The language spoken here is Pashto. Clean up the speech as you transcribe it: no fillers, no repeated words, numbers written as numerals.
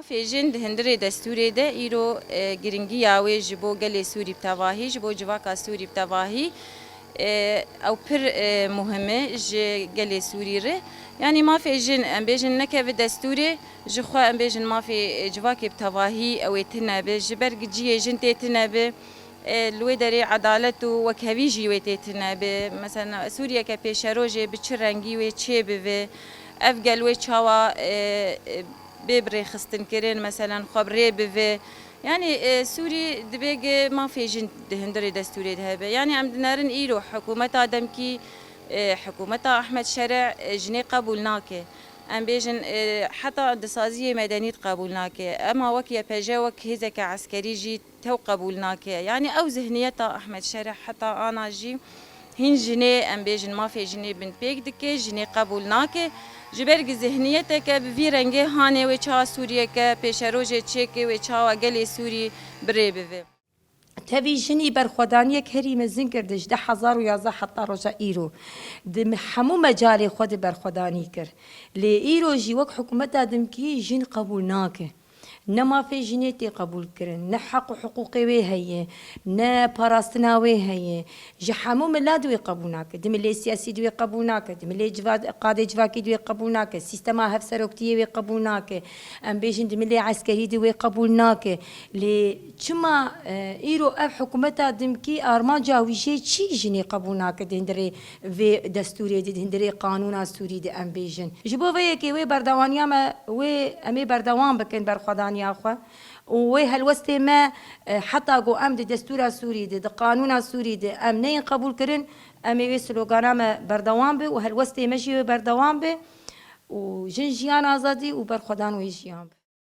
في جند هندري دستوري ده إيرو جرينجي ياوي جبو قلي سوري بتواهي جبو جواكا سوري بتواهي أو بر مهمة ج قلي سوري ره يعني ما في جن أم بيجن نكف دستوري جخوا أم بيجن ما في جواكي بتواهي أو يتنابه جبرق جي جن تتنابه الودري عدالة وكهويجي وتتنابه مثلا سوريا كبيشروجي بتشرنجي وتشيبه أفقل وتشوا ببري خستن كرين مثلا خبري بفي يعني سوري دبيج ما في جند هندري دستوري هذا يعني عم نارن إيرو حكومة آدم كي حكومة أحمد شرع جني قبولناك أم بيجن حتى اندسازية مدنية قبولناك أما وكيا بجا وك هزك عسكري جي تو قبولناك يعني أو ذهنية أحمد شرع حتى أنا جي هين جني أم بيجن ما في جني بنت بيك دكي جني قبولناك جبرگ ذهنیت که به رنگ هانه و چا سوریه که پیشروج چکی و چا وگلی سوری بری بده. تبيجني برخدانية كريمة زنكردش 1011 حتى رجع إيرو دم حمو مجالي خود برخداني كر لإيرو جي وك حكومتها دمكي جن قبولناك نما في جنيتي قبول كرن نحق حقوقي وهي نا باراستنا وهي جحمو ملا دوي قبولناك دم اللي سياسي دوي قبولناك دم اللي جواد قاضي جواكي دوي قبولناك سيستما هفسروكتي وي قبولناك ام بيجن دم اللي عسكري دوي قبولناك لي چما ايرو اف حكومتها دمكي ارمان جاويجي چي جني قبولناك دندري في دستوري دندري قانون سوري دي ام بيجن جبو ويكي وي بردوانيا ما وي امي بردوان بكن برخدان يا أخوة وهالوستي ما حتى جو أم دستور سوري دي قانون سوري دي أم نين قبول كرن أم يوصلوا قنامة بردوان به وهالوستي ماشي بردوان به وجنجيان آزادي وبرخدان ويجيان به